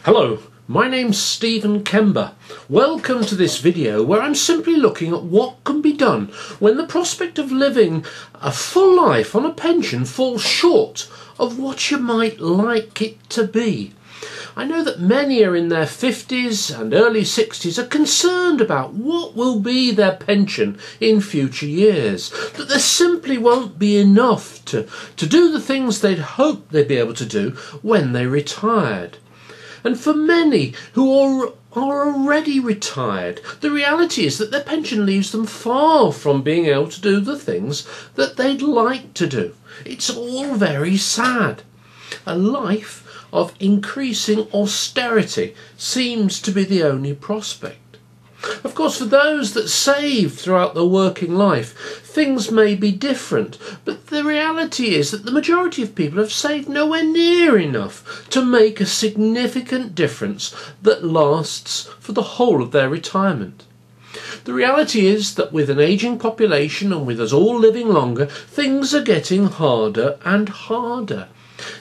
Hello, my name's Stephen Kember. Welcome to this video where I'm simply looking at what can be done when the prospect of living a full life on a pension falls short of what you might like it to be. I know that many are in their 50s and early 60s are concerned about what will be their pension in future years, that there simply won't be enough to do the things they'd hoped they'd be able to do when they retired. And for many who are already retired, the reality is that their pension leaves them far from being able to do the things that they'd like to do. It's all very sad. A life of increasing austerity seems to be the only prospect. Of course, for those that save throughout their working life, things may be different, but the reality is that the majority of people have saved nowhere near enough to make a significant difference that lasts for the whole of their retirement. The reality is that with an ageing population and with us all living longer, things are getting harder and harder.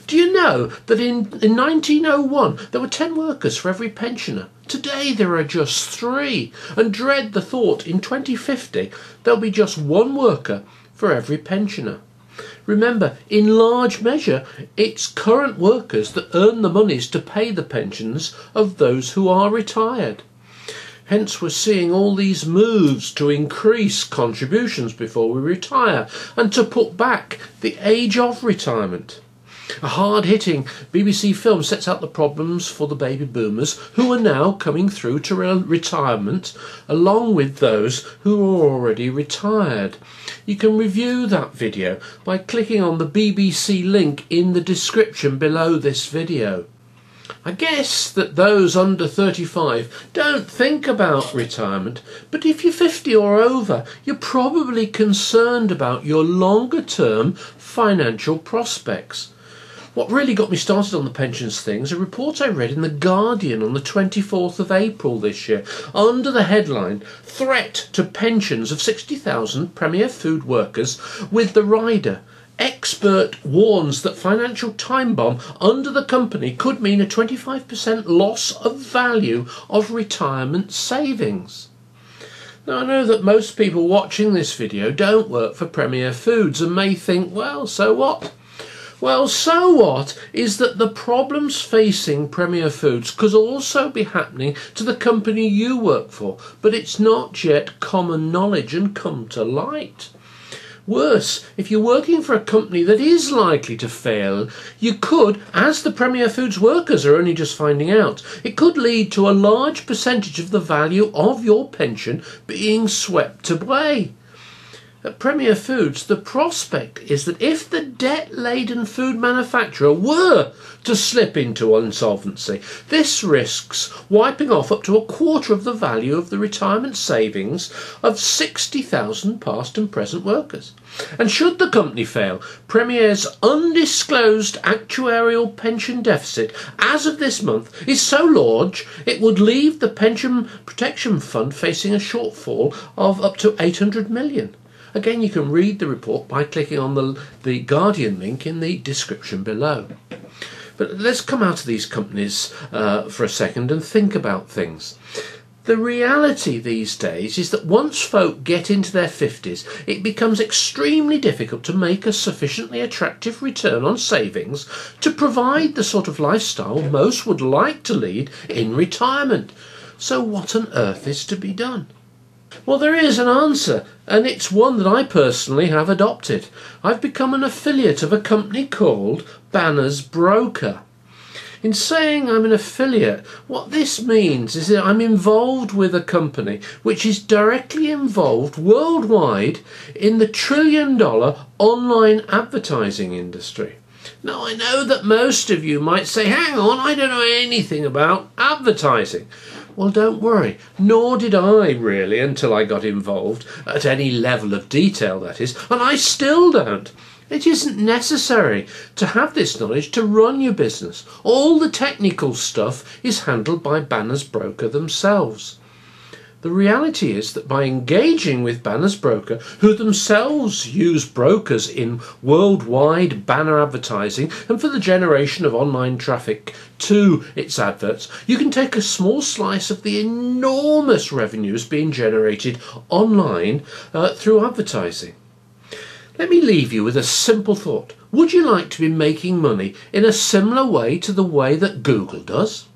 Do you know that in 1901 there were 10 workers for every pensioner? Today there are just 3, and dread the thought in 2050 there'll be just 1 worker for every pensioner. Remember, in large measure, it's current workers that earn the monies to pay the pensions of those who are retired. Hence we're seeing all these moves to increase contributions before we retire and to put back the age of retirement. A hard-hitting BBC film sets out the problems for the baby boomers who are now coming through to retirement, along with those who are already retired. You can review that video by clicking on the BBC link in the description below this video. I guess that those under 35 don't think about retirement, but if you're 50 or over, you're probably concerned about your longer-term financial prospects. What really got me started on the pensions thing is a report I read in The Guardian on the 24th of April this year, under the headline, "Threat to Pensions of 60,000 Premier Food Workers with the Rider. Expert warns that financial time bomb under the company could mean a 25% loss of value of retirement savings." Now, I know that most people watching this video don't work for Premier Foods and may think, well, so what? Well, so what is that the problems facing Premier Foods could also be happening to the company you work for, but it's not yet common knowledge and come to light. Worse, if you're working for a company that is likely to fail, you could, as the Premier Foods workers are only just finding out, it could lead to a large percentage of the value of your pension being swept away. At Premier Foods, the prospect is that if the debt-laden food manufacturer were to slip into insolvency, this risks wiping off up to a quarter of the value of the retirement savings of 60,000 past and present workers. And should the company fail, Premier's undisclosed actuarial pension deficit as of this month is so large it would leave the Pension Protection Fund facing a shortfall of up to 800 million. Again, you can read the report by clicking on the Guardian link in the description below. But let's come out of these companies for a second and think about things. The reality these days is that once folk get into their 50s, it becomes extremely difficult to make a sufficiently attractive return on savings to provide the sort of lifestyle most would like to lead in retirement. So what on earth is to be done? Well, there is an answer, and it's one that I personally have adopted. I've become an affiliate of a company called Banner's Broker. In saying I'm an affiliate, what this means is that I'm involved with a company which is directly involved worldwide in the trillion-dollar online advertising industry. Now, I know that most of you might say, hang on, I don't know anything about advertising. Well, don't worry, nor did I really until I got involved, at any level of detail that is, and I still don't. It isn't necessary to have this knowledge to run your business. All the technical stuff is handled by Banner's Broker themselves. The reality is that by engaging with Banner's broker, who themselves use brokers in worldwide banner advertising and for the generation of online traffic to its adverts, you can take a small slice of the enormous revenues being generated online through advertising. Let me leave you with a simple thought. Would you like to be making money in a similar way to the way that Google does?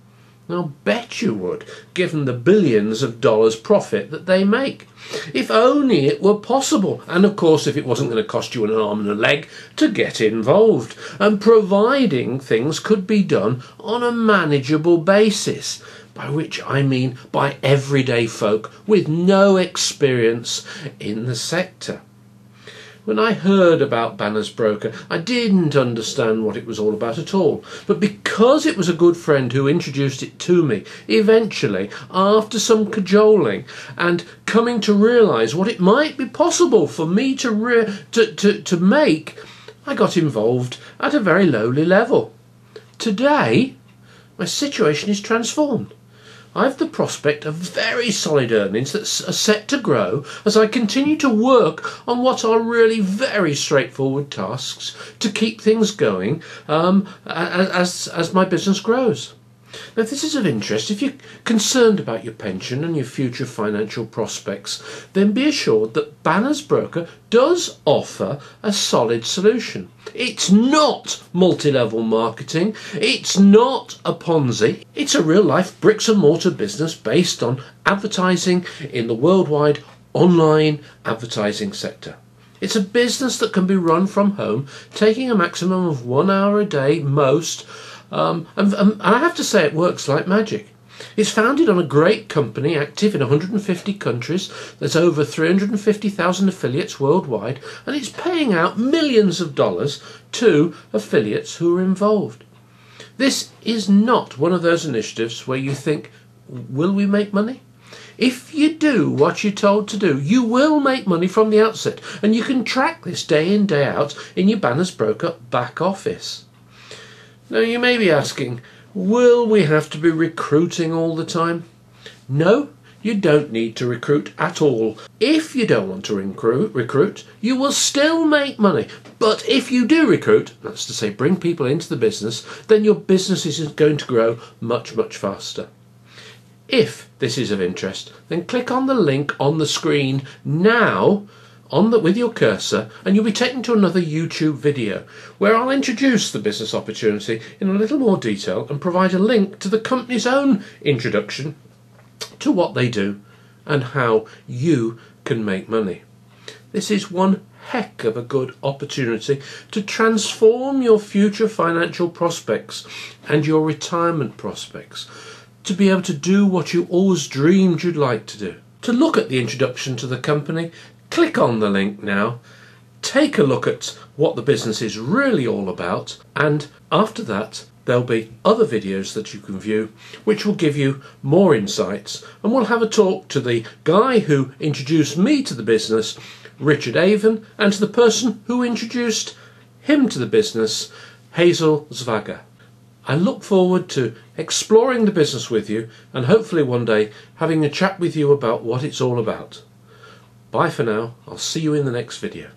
I'll bet you would, given the billions of dollars profit that they make. If only it were possible, and of course if it wasn't going to cost you an arm and a leg to get involved, and providing things could be done on a manageable basis, by which I mean by everyday folk with no experience in the sector. When I heard about Banner's broker, I didn't understand what it was all about at all. But because it was a good friend who introduced it to me, eventually, after some cajoling and coming to realise what it might be possible for me to make, I got involved at a very lowly level. Today, my situation is transformed. I've the prospect of very solid earnings that are set to grow as I continue to work on what are really very straightforward tasks to keep things going as my business grows. Now, if this is of interest, if you're concerned about your pension and your future financial prospects, then be assured that Banner's broker does offer a solid solution. It's not multi-level marketing, it's not a Ponzi, it's a real-life bricks and mortar business based on advertising in the worldwide online advertising sector. It's a business that can be run from home, taking a maximum of 1 hour a day most, and I have to say it works like magic. It's founded on a great company active in 150 countries. There's over 350,000 affiliates worldwide, and it's paying out millions of dollars to affiliates who are involved. This is not one of those initiatives where you think, will we make money? If you do what you're told to do, you will make money from the outset, and you can track this day in, day out in your Banner's broker back office. Now you may be asking, will we have to be recruiting all the time? No, you don't need to recruit at all. If you don't want to recruit, you will still make money. But if you do recruit, that's to say bring people into the business, then your business is going to grow much, much faster. If this is of interest, then click on the link on the screen now with your cursor, and you'll be taken to another YouTube video where I'll introduce the business opportunity in a little more detail and provide a link to the company's own introduction to what they do and how you can make money. This is one heck of a good opportunity to transform your future financial prospects and your retirement prospects, to be able to do what you always dreamed you'd like to do. To look at the introduction to the company, click on the link now, take a look at what the business is really all about, and after that there'll be other videos that you can view which will give you more insights, and we'll have a talk to the guy who introduced me to the business, Richard Avon, and to the person who introduced him to the business, Hazel Zvaga. I look forward to exploring the business with you and hopefully one day having a chat with you about what it's all about. Bye for now. I'll see you in the next video.